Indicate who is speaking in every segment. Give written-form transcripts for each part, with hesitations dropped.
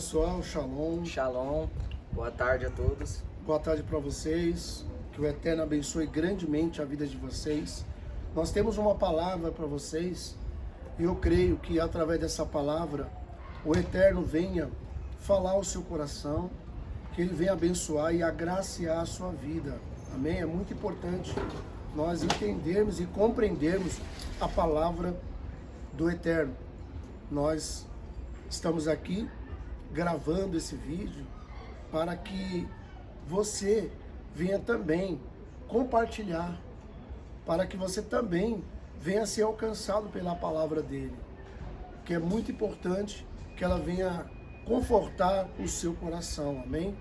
Speaker 1: pessoal, Shalom.
Speaker 2: Shalom, boa tarde a todos.
Speaker 1: Boa tarde para vocês. Que o Eterno abençoe grandemente a vida de vocês. Nós temos uma palavra para vocês e eu creio que através dessa palavra o Eterno venha falar ao seu coração, que Ele venha abençoar e agraciar a sua vida. Amém? É muito importante nós entendermos e compreendermos a palavra do Eterno. Nós estamos aqui gravando esse vídeo para que você venha também compartilhar, para que você também venha ser alcançado pela palavra dele, que é muito importante que ela venha confortar o seu coração, amém?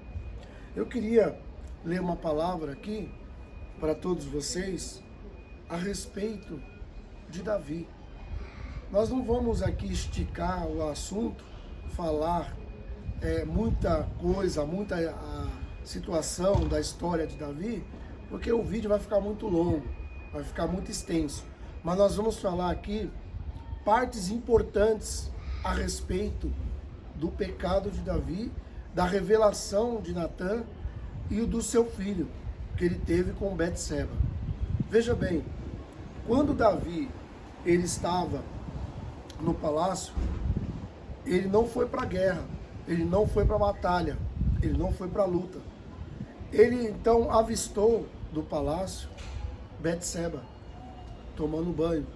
Speaker 1: Eu queria ler uma palavra aqui para todos vocês a respeito de Davi. Nós não vamos aqui esticar o assunto, falar muita coisa, muita situação da história de Davi, porque o vídeo vai ficar muito longo, vai ficar muito extenso. Mas nós vamos falar aqui partes importantes a respeito do pecado de Davi, da revelação de Natã e o do seu filho, que ele teve com Betseba. Veja bem, quando Davi ele estava no palácio, ele não foi para a guerra, ele não foi para a batalha, ele não foi para a luta. Ele então avistou do palácio Betseba tomando banho.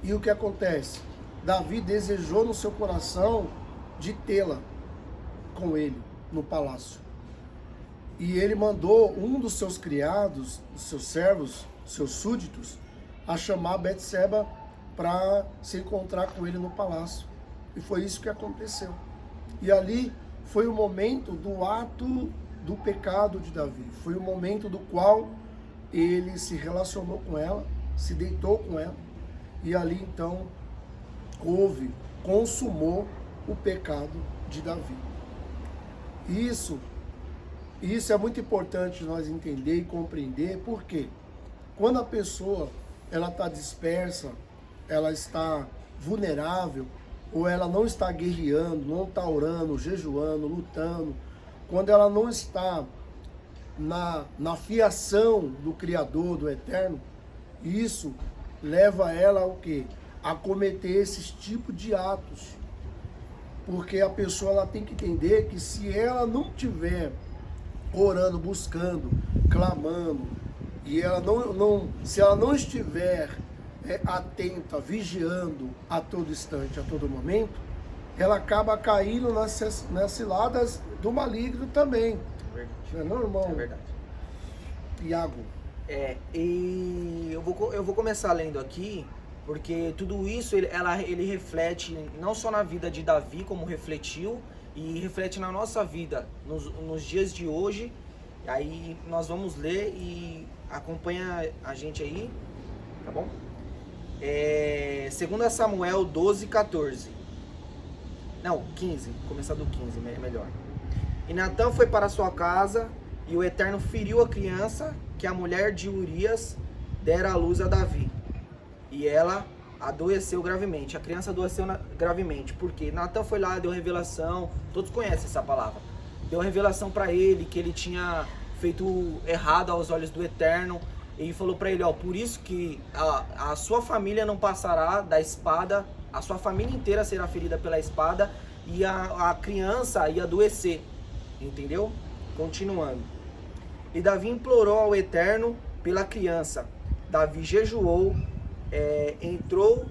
Speaker 1: E o que acontece? Davi desejou no seu coração de tê-la com ele no palácio. E ele mandou um dos seus criados, dos seus servos, seus súditos, a chamar Betseba para se encontrar com ele no palácio. E foi isso que aconteceu. E ali foi o momento do ato do pecado de Davi. Foi o momento do qual ele se relacionou com ela, se deitou com ela. E ali então consumou o pecado de Davi. Isso é muito importante nós entender e compreender, porque quando a pessoa ela está dispersa, ela está vulnerável, ou ela não está guerreando, não está orando, jejuando, lutando, quando ela não está na fiação do Criador, do Eterno, isso leva ela ao quê? A cometer esses tipos de atos. Porque a pessoa ela tem que entender que se ela não estiver orando, buscando, clamando, e ela se ela não estiver atenta, vigiando a todo instante, a todo momento, ela acaba caindo nas ciladas do maligno também.
Speaker 2: Verdade.
Speaker 1: Não é normal?
Speaker 2: É verdade.
Speaker 1: Iago.
Speaker 2: E eu vou começar lendo aqui, porque tudo isso ele reflete não só na vida de Davi, como refletiu, e reflete na nossa vida, nos dias de hoje. Aí nós vamos ler e acompanha a gente aí, tá bom? 2 Samuel 12, 14. Não, 15, começar do 15, é melhor. E Natã foi para sua casa, e o Eterno feriu a criança que a mulher de Urias dera à luz a Davi. E ela adoeceu gravemente. A criança adoeceu gravemente, porque Natã foi lá, deu revelação, todos conhecem essa palavra. Deu revelação para ele, que ele tinha feito errado aos olhos do Eterno. E falou para ele, por isso que a sua família não passará da espada, a sua família inteira será ferida pela espada, e a criança ia adoecer, entendeu? Continuando. E Davi implorou ao Eterno pela criança. Davi jejuou, entrou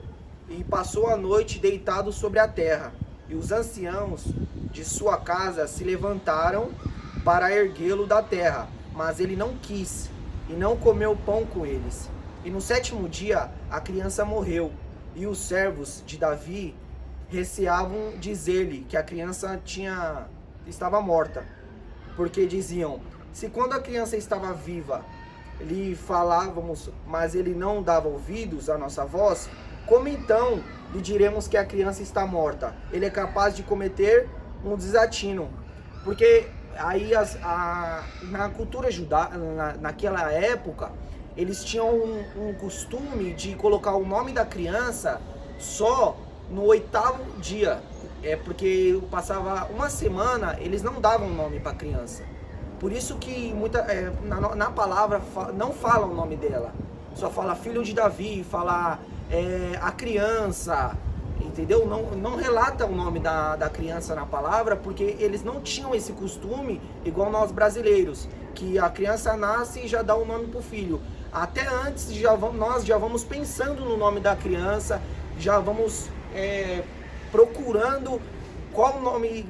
Speaker 2: e passou a noite deitado sobre a terra. E os anciãos de sua casa se levantaram para erguê-lo da terra, mas ele não quis, e não comeu pão com eles. E no 7º dia a criança morreu, e os servos de Davi receavam dizer-lhe que a criança estava morta, porque diziam, se quando a criança estava viva lhe falávamos, mas ele não dava ouvidos à nossa voz, como então lhe diremos que a criança está morta? Ele é capaz de cometer um desatino. Porque aí na cultura judaica, naquela época, eles tinham um costume de colocar o nome da criança só no 8º dia. é porque passava uma semana, eles não davam nome para a criança. Por isso que na palavra não fala o nome dela. Só fala filho de Davi, fala a criança, entendeu? Não relata o nome da criança na palavra, porque eles não tinham esse costume igual nós brasileiros, que a criança nasce e já dá o nome pro filho. Até antes nós já vamos pensando no nome da criança, já vamos procurando qual nome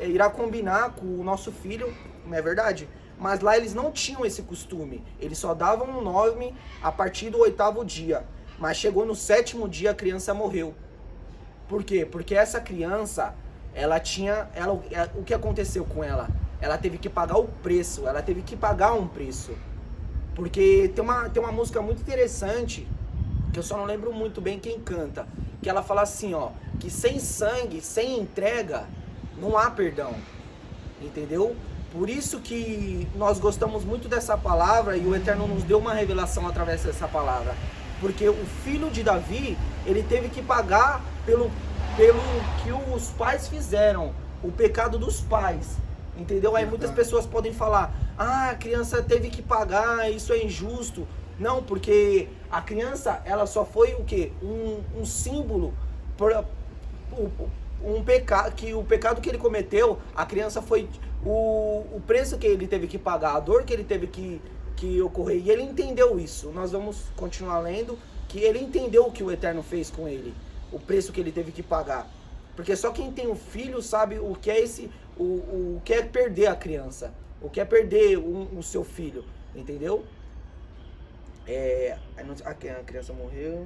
Speaker 2: irá combinar com o nosso filho, não é verdade? Mas lá eles não tinham esse costume, eles só davam um nome a partir do 8º dia. Mas chegou no 7º dia, a criança morreu. Por quê? Porque essa criança, o que aconteceu com ela? Ela teve que pagar o preço, ela teve que pagar um preço. Porque tem uma música muito interessante, que eu só não lembro muito bem quem canta, que ela fala assim, ó, que sem sangue, sem entrega, não há perdão. Entendeu? Por isso que nós gostamos muito dessa palavra e o Eterno nos deu uma revelação através dessa palavra. Porque o filho de Davi, ele teve que pagar pelo que os pais fizeram, o pecado dos pais. Entendeu? Aí muitas pessoas podem falar, a criança teve que pagar, isso é injusto. Não, porque a criança, ela só foi o quê? Um símbolo para um pecado, que o pecado que ele cometeu, a criança foi o preço que ele teve que pagar, a dor que ele teve que ocorrer, e ele entendeu isso. Nós vamos continuar lendo, que ele entendeu o que o Eterno fez com ele, o preço que ele teve que pagar, porque só quem tem um filho sabe o que é o que é perder a criança, o que é perder o seu filho, entendeu? A criança morreu.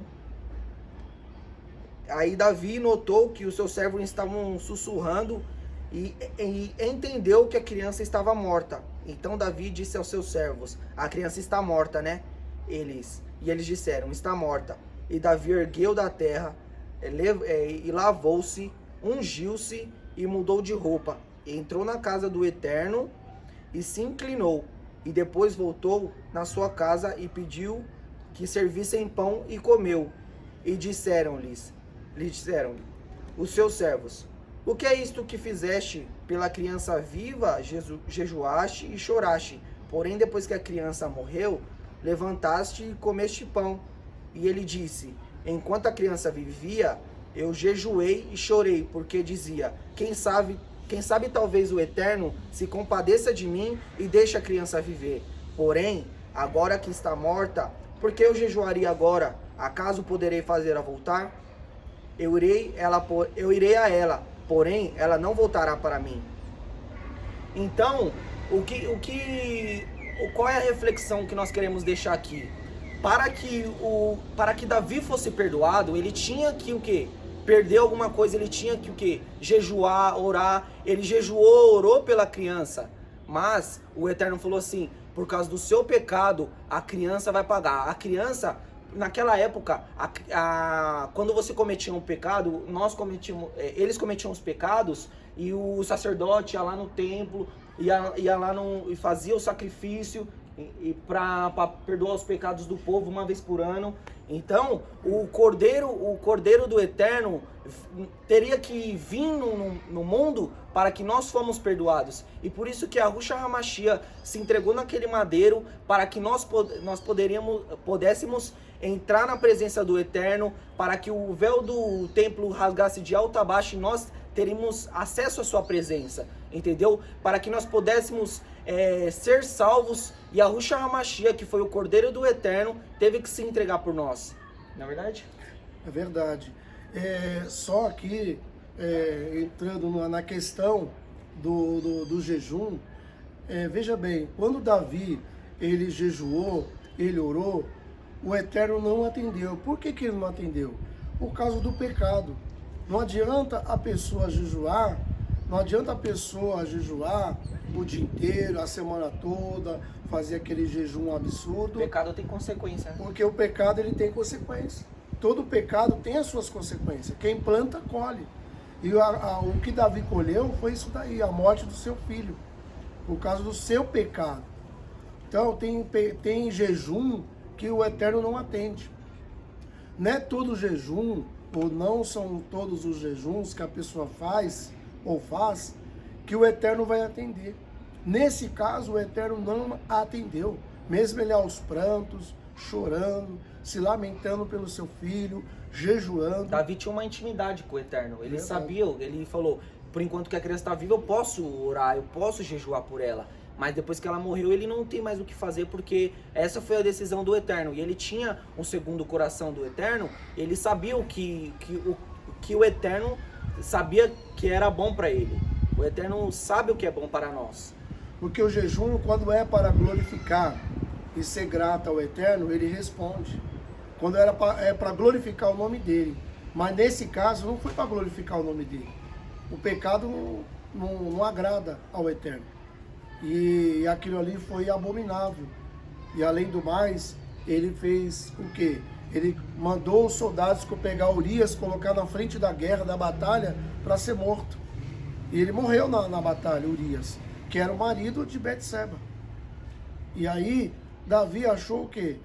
Speaker 2: Aí Davi notou que os seus servos estavam sussurrando e entendeu que a criança estava morta. Então Davi disse aos seus servos, a criança está morta, né? E eles disseram, está morta. E Davi ergueu da terra, e lavou-se, ungiu-se e mudou de roupa. Entrou na casa do Eterno e se inclinou. E depois voltou na sua casa e pediu que servissem pão e comeu. E lhe disseram os seus servos, o que é isto que fizeste pela criança viva? Jejuaste e choraste. Porém, depois que a criança morreu, levantaste e comeste pão. E ele disse, enquanto a criança vivia, eu jejuei e chorei, porque dizia, quem sabe talvez o Eterno se compadeça de mim e deixe a criança viver. Porém, agora que está morta, por que eu jejuaria agora? Acaso poderei fazê-la voltar? Eu irei a ela, porém ela não voltará para mim. Então, qual é a reflexão que nós queremos deixar aqui? Para que Davi fosse perdoado, ele tinha que o quê? Perder alguma coisa, ele tinha que o quê? Jejuar, orar. Ele jejuou, orou pela criança. Mas o Eterno falou assim, por causa do seu pecado, a criança vai pagar. A criança, naquela época, quando você cometia um pecado, eles cometiam os pecados e o sacerdote ia lá no templo, ia lá e fazia o sacrifício para perdoar os pecados do povo uma vez por ano. Então, o Cordeiro do Eterno teria que vir no mundo para que nós fomos perdoados. E por isso que Yahushua HaMashiach se entregou naquele madeiro para que nós pudéssemos entrar na presença do Eterno, para que o véu do templo rasgasse de alto a baixo e nós teríamos acesso à sua presença, entendeu? Para que nós pudéssemos ser salvos. E Yahushua HaMashiach, que foi o Cordeiro do Eterno, teve que se entregar por nós. Não é verdade?
Speaker 1: É verdade. Só que, entrando na questão do jejum, veja bem, quando Davi, ele jejuou, ele orou, o Eterno não atendeu. Por que ele não atendeu? Por causa do pecado. Não adianta a pessoa jejuar, o dia inteiro, a semana toda, fazer aquele jejum absurdo.
Speaker 2: O pecado tem consequência, né?
Speaker 1: Porque o pecado, ele tem consequência. Todo pecado tem as suas consequências. Quem planta, colhe. E o que Davi colheu foi isso daí, a morte do seu filho, por causa do seu pecado. Então, tem jejum que o Eterno não atende. Não é todo jejum ou não são todos os jejuns que a pessoa faz ou faz que o Eterno vai atender. Nesse caso, o Eterno não atendeu, mesmo ele aos prantos, chorando, se lamentando pelo seu filho, jejuando.
Speaker 2: Davi tinha uma intimidade com o Eterno. Ele
Speaker 1: Verdade.
Speaker 2: sabia, ele falou, por enquanto que a criança está viva, eu posso orar, eu posso jejuar por ela. Mas depois que ela morreu, ele não tem mais o que fazer, porque essa foi a decisão do Eterno. E ele tinha um segundo coração do Eterno, ele sabia o que o Eterno sabia que era bom para ele. O Eterno sabe o que é bom para nós.
Speaker 1: Porque o jejum, quando é para glorificar e ser grato ao Eterno, ele responde. Quando é para glorificar o nome dele. Mas nesse caso, não foi para glorificar o nome dele. O pecado não agrada ao Eterno. E aquilo ali foi abominável. E além do mais, ele fez o quê? Ele mandou os soldados pegar Urias, colocar na frente da guerra, da batalha, para ser morto. E ele morreu na batalha, Urias, que era o marido de Betseba. E aí, Davi achou o quê?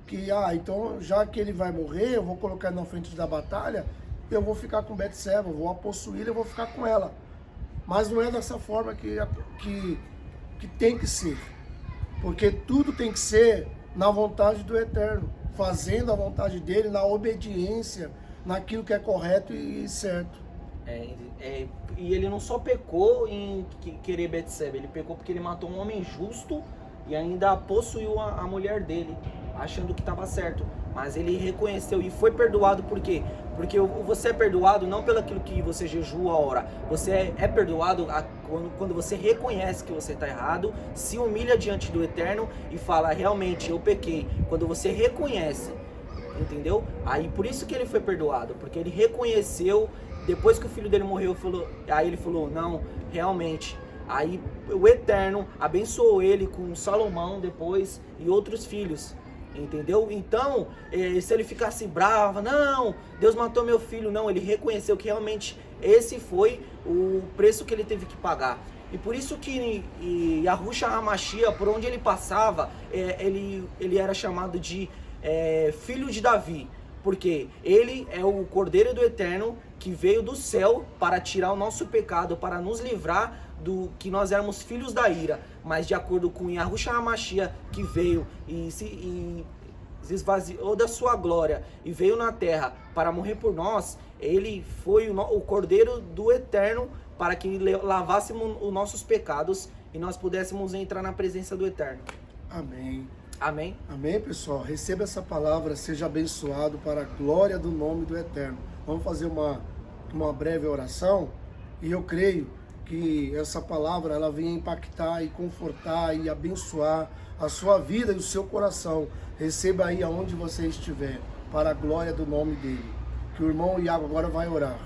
Speaker 1: Que, então, já que ele vai morrer, eu vou colocar ele na frente da batalha, eu vou ficar com Betseba, vou a possuí-la, eu vou ficar com ela. Mas não é dessa forma que tem que ser. Porque tudo tem que ser na vontade do Eterno, fazendo a vontade dele, na obediência, naquilo que é correto e certo.
Speaker 2: E ele não só pecou em querer Betseba, ele pecou porque ele matou um homem justo e ainda possuiu a mulher dele, achando que estava certo. Mas ele reconheceu e foi perdoado por quê? Porque você é perdoado não pelo aquilo que você jejua a hora. Você é perdoado quando você reconhece que você está errado, se humilha diante do Eterno e fala, realmente, eu pequei. Quando você reconhece, entendeu? Aí por isso que ele foi perdoado, porque ele reconheceu, depois que o filho dele morreu, aí ele falou, não, realmente. Aí o Eterno abençoou ele com Salomão depois e outros filhos. Entendeu? Então, se ele ficasse bravo, não, Deus matou meu filho, não, ele reconheceu que realmente esse foi o preço que ele teve que pagar. E por isso que Yahushua HaMashiach, por onde ele passava, ele era chamado de filho de Davi, porque ele é o Cordeiro do Eterno que veio do céu para tirar o nosso pecado, para nos livrar do que nós éramos filhos da ira, mas de acordo com Yahushua HaMashiach, que veio e se esvaziou da sua glória e veio na terra para morrer por nós, ele foi o Cordeiro do Eterno para que lavássemos os nossos pecados e nós pudéssemos entrar na presença do Eterno.
Speaker 1: Amém.
Speaker 2: Amém?
Speaker 1: Amém, pessoal. Receba essa palavra, seja abençoado para a glória do nome do Eterno. Vamos fazer uma breve oração e eu creio que essa palavra ela venha impactar e confortar e abençoar a sua vida e o seu coração. Receba aí aonde você estiver, para a glória do nome dele. Que o irmão Iago agora vai orar.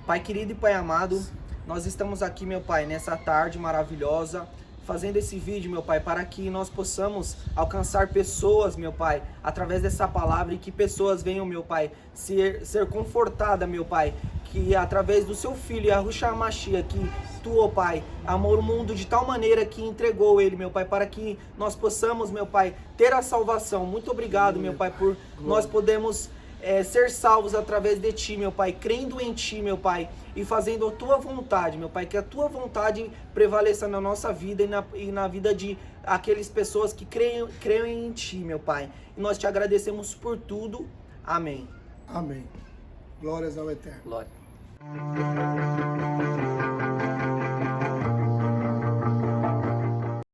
Speaker 2: Pai querido e Pai amado, nós estamos aqui, meu Pai, nessa tarde maravilhosa, fazendo esse vídeo, meu Pai, para que nós possamos alcançar pessoas, meu Pai, através dessa palavra, e que pessoas venham, meu Pai, ser confortadas, meu Pai, que através do seu filho, Yahushua HaMashiach, que tu, ó Pai, amou o mundo de tal maneira que entregou ele, meu Pai, para que nós possamos, meu Pai, ter a salvação. Muito obrigado, meu Pai, por nós podermos ser salvos através de Ti, meu Pai, crendo em Ti, meu Pai, e fazendo a Tua vontade, meu Pai, que a Tua vontade prevaleça na nossa vida e na vida de aquelas pessoas que creem em Ti, meu Pai. E nós Te agradecemos por tudo. Amém.
Speaker 1: Amém. Glórias ao Eterno.
Speaker 2: Glória.